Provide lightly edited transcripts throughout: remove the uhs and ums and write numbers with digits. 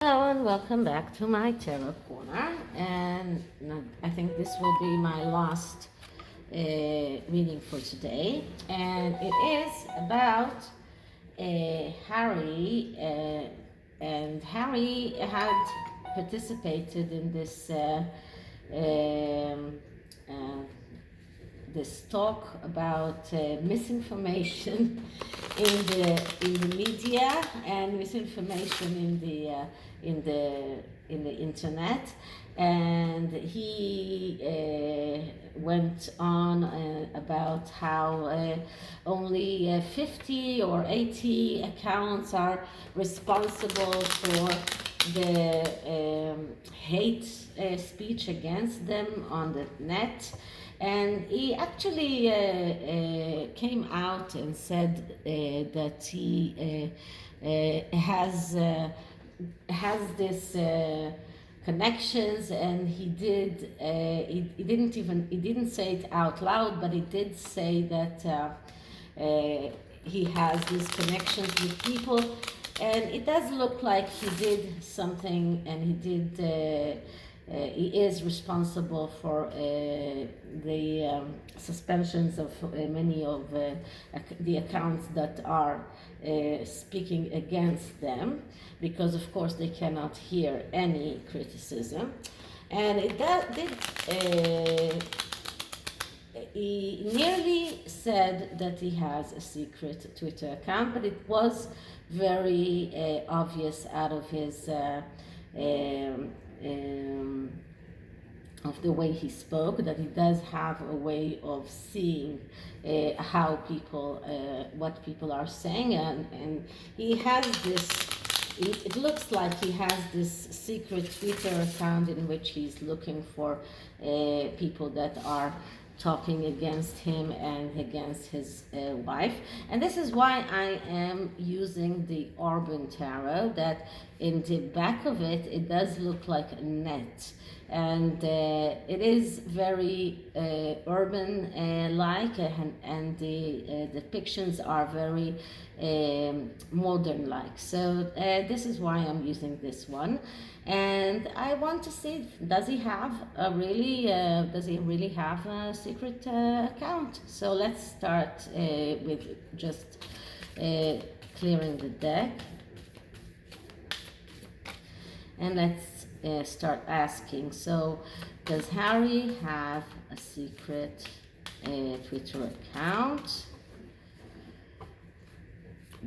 Hello and welcome back to my tarot corner, and I think this will be my last reading for today, and it is about Harry, and Harry had participated in um, uh, this talk about misinformation in the media and misinformation in the internet, and he went on about how only 50 or 80 accounts are responsible for the hate speech against them on the net. And he actually came out and said that he has this connections, and he didn't say it out loud, but he did say that he has these connections with people, and it does look like he did something, and he is responsible for the suspensions of many of the accounts that are speaking against them, because of course they cannot hear any criticism. And he nearly said that he has a secret Twitter account, but it was very obvious out of his of the way he spoke, that he does have a way of seeing how people, what people are saying, and he has this. It looks like he has this secret Twitter account in which he's looking for people that are talking against him and against his wife. And this is why I am using the Orban Tarot, that in the back of it, it does look like a net. And it is very urban-like, and the depictions are very modern-like. So this is why I'm using this one. And I want to see, does he really have a secret account? So let's start with just clearing the deck, and let's start asking. So, does Harry have a secret Twitter account?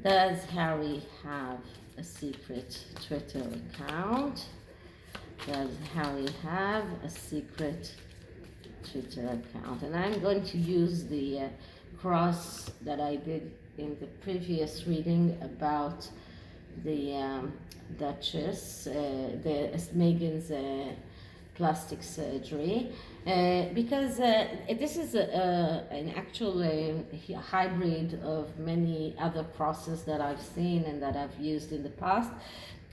Does Harry have a secret Twitter account? Does Harry have a secret Twitter account? And I'm going to use the cross that I did in the previous reading about the Duchess, Meghan's plastic surgery, because this is an actual hybrid of many other processes that I've seen and that I've used in the past,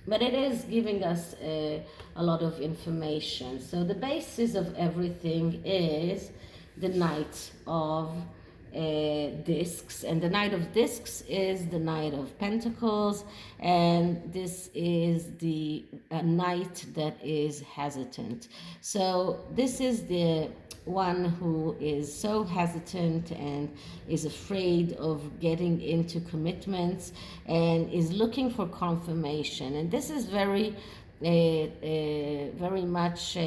but it is giving us a lot of information. So the basis of everything is the Knight of discs, and the Knight of Discs is the Knight of Pentacles, and this is the knight that is hesitant. So this is the one who is so hesitant and is afraid of getting into commitments and is looking for confirmation. And this is very much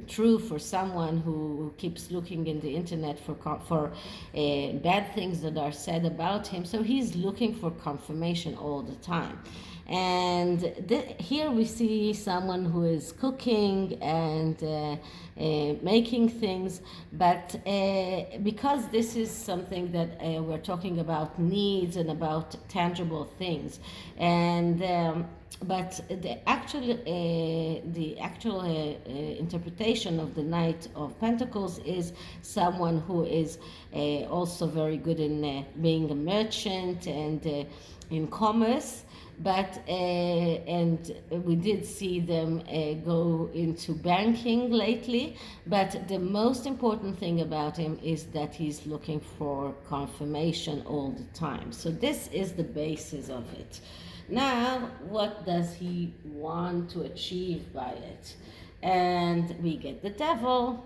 true for someone who keeps looking in the internet for bad things that are said about him. So he's looking for confirmation all the time. And here we see someone who is cooking and making things, but because this is something that we're talking about needs and about tangible things, and but the actual interpretation of the Knight of Pentacles is someone who is also very good in being a merchant and in commerce. But and we did see them go into banking lately, but the most important thing about him is that he's looking for confirmation all the time. So this is the basis of it. Now, what does he want to achieve by it? And we get the devil.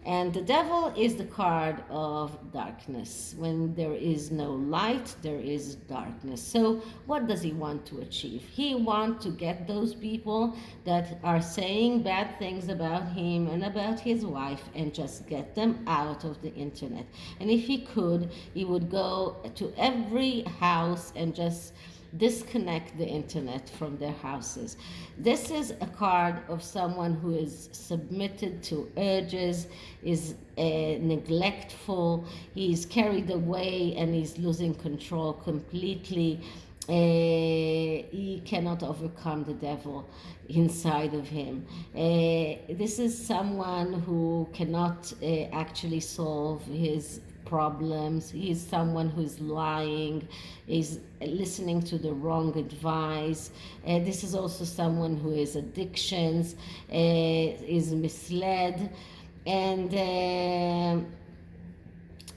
And the devil is the card of darkness. When there is no light, there is darkness. So what does he want to achieve? He wants to get those people that are saying bad things about him and about his wife and just get them out of the internet. And if he could, he would go to every house and just disconnect the internet from their houses. This is a card of someone who is submitted to urges, is neglectful, he's carried away and he's losing control completely. He cannot overcome the devil inside of him. This is someone who cannot actually solve his problems. He is someone who's lying, is listening to the wrong advice. This is also someone who has addictions, is misled, and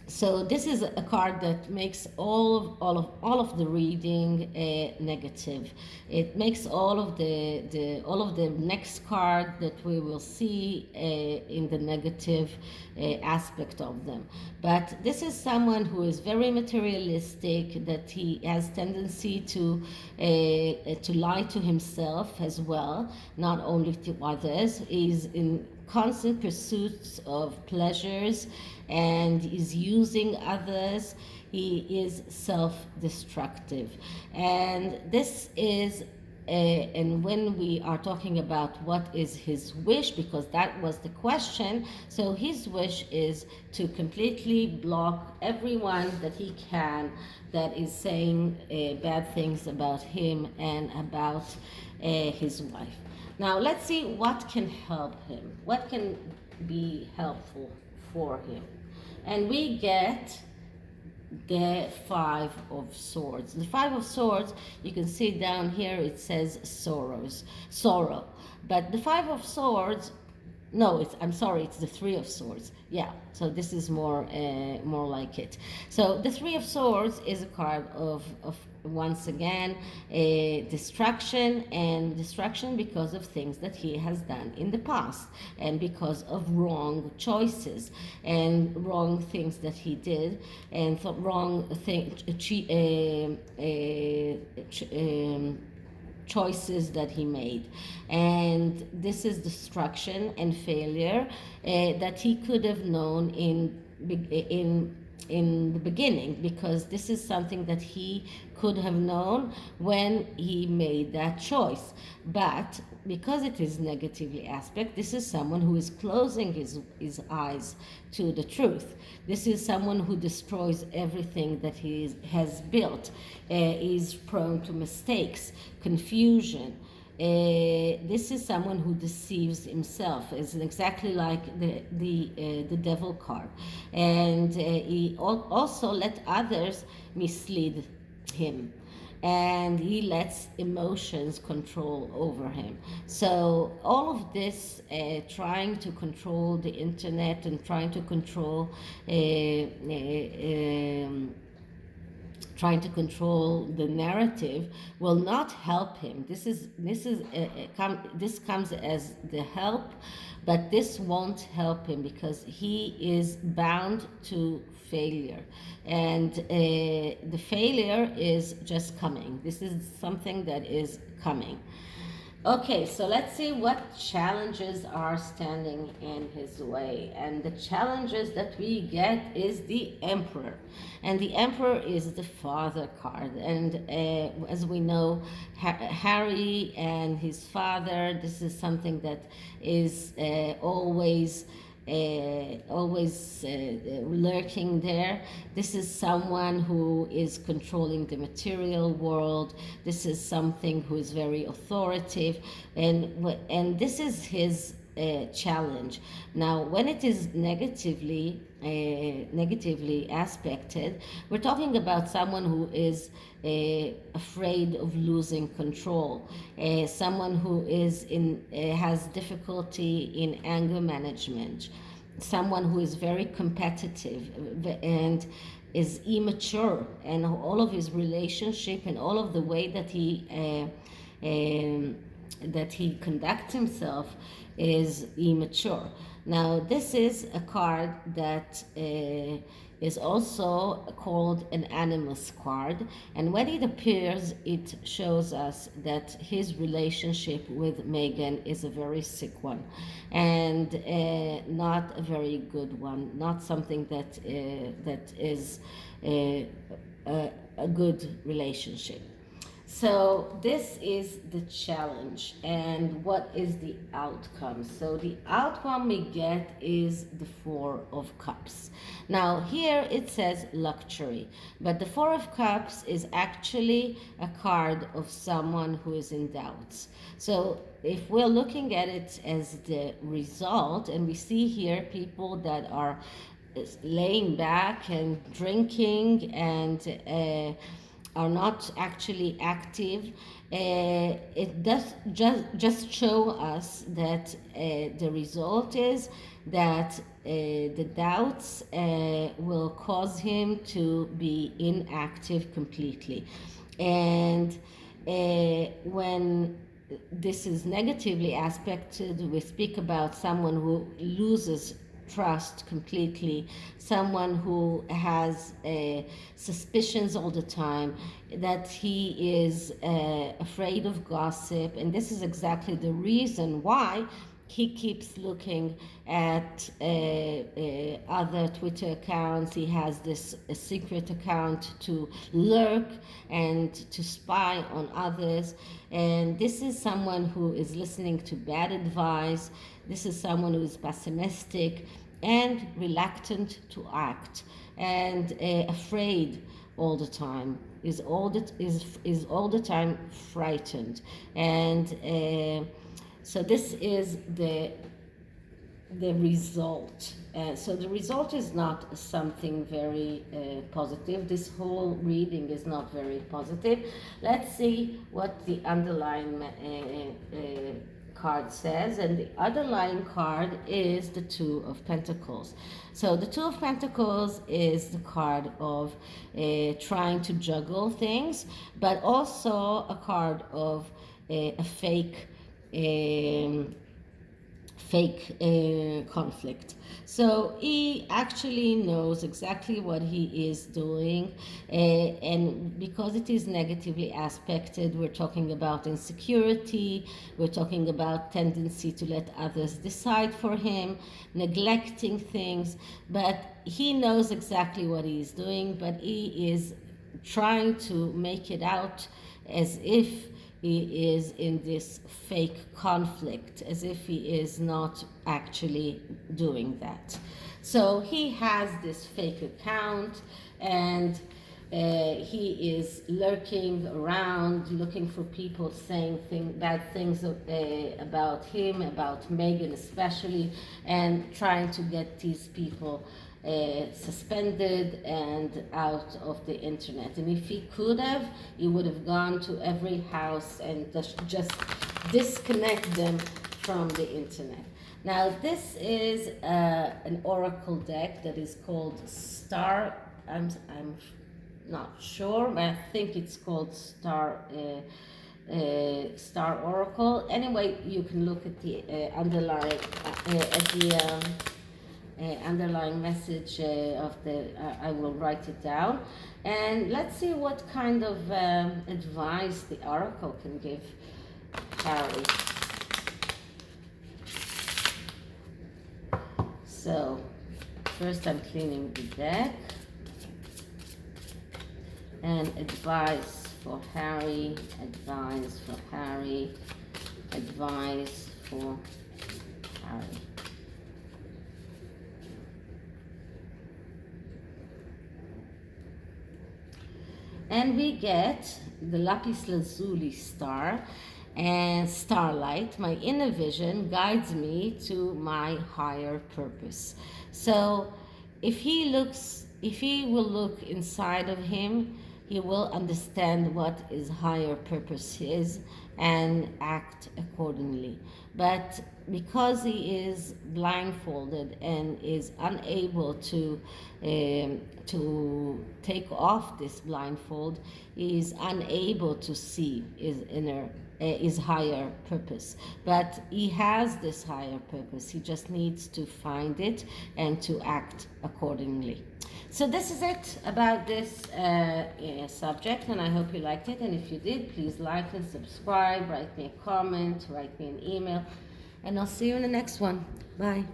so this is a card that makes all of the reading negative. It makes all of the next card that we will see in the negative aspect of them. But this is someone who is very materialistic, that he has tendency to lie to himself as well, not only to others. He's in constant pursuits of pleasures and is using others. He is self-destructive. And this is and when we are talking about what is his wish, because that was the question, so his wish is to completely block everyone that he can that is saying bad things about him and about his wife. Now let's see what can help him, what can be helpful for him. And we get the Five of Swords. The Five of Swords, you can see down here, it says sorrow. But the Five of Swords, no, I'm sorry, it's the Three of Swords. Yeah, so this is more like it. So the Three of Swords is a card of once again, destruction because of things that he has done in the past, and because of wrong choices and wrong things that he did, and wrong choices that he made. And this is destruction and failure that he could have known in the beginning, because this is something that he could have known when he made that choice. But because it is negatively aspect, this is someone who is closing his eyes to the truth. This is someone who destroys everything that he has built, is prone to mistakes, confusion. This is someone who deceives himself. It's exactly like the devil card, and he also let others mislead him, and he lets emotions control over him. So all of this, trying to control the internet and trying to control trying to control the narrative will not help him. This comes as the help, but this won't help him because he is bound to failure, and the failure is just coming. This is something that is coming. Okay, so let's see what challenges are standing in his way. And the challenges that we get is the Emperor. And the Emperor is the father card. And as we know, Harry and his father, this is something that is always lurking there. This is someone who is controlling the material world. This is something who is very authoritative, and this is his challenge. Now, when it is negatively aspected, we're talking about someone who is afraid of losing control, someone who is has difficulty in anger management, someone who is very competitive, and is immature, and all of his relationship and all of the way that he conducts himself is immature. Now, this is a card that is also called an animus card, and when it appears, it shows us that his relationship with Megan is a very sick one, and not a very good one, not something that is a good relationship. So this is the challenge, and what is the outcome? So the outcome we get is the Four of Cups. Now here it says luxury, but the Four of Cups is actually a card of someone who is in doubts. So if we're looking at it as the result, and we see here people that are laying back and drinking and are not actually active, it does just show us that the result is that the doubts will cause him to be inactive completely. And when this is negatively aspected, we speak about someone who loses trust completely, someone who has suspicions all the time, that he is afraid of gossip, and this is exactly the reason why he keeps looking at other Twitter accounts. He has this secret account to lurk and to spy on others. And this is someone who is listening to bad advice. This is someone who is pessimistic and reluctant to act, and afraid all the time, is all the time frightened. And so this is the result. So the result is not something very positive. This whole reading is not very positive. Let's see what the underlying card says, and the underlying card is the Two of Pentacles. So the Two of Pentacles is the card of trying to juggle things, but also a card of a fake conflict. So he actually knows exactly what he is doing, and because it is negatively aspected, we're talking about insecurity, we're talking about tendency to let others decide for him, neglecting things, but he knows exactly what he is doing, but he is trying to make it out as if he is in this fake conflict, as if he is not actually doing that. So he has this fake account, and he is lurking around, looking for people saying bad things about him, about Megan especially, and trying to get these people suspended and out of the internet. And if he could have, he would have gone to every house and just disconnect them from the internet. Now this is an oracle deck that is called Star. I'm not sure, but I think it's called Star Oracle. Anyway, you can look at the underlying message of the I will write it down, and let's see what kind of advice the oracle can give Harry. So first I'm cleaning the deck, and advice for Harry, advice for Harry, advice for Harry. And we get the lapis lazuli star and starlight. My inner vision guides me to my higher purpose. So if he will look inside of him, he will understand what his higher purpose is, and act accordingly. But because he is blindfolded and is unable to take off this blindfold, he is unable to see his higher purpose. But he has this higher purpose. He just needs to find it and to act accordingly. So this is it about this subject, and I hope you liked it. And if you did, please like and subscribe, write me a comment, write me an email, and I'll see you in the next one. Bye.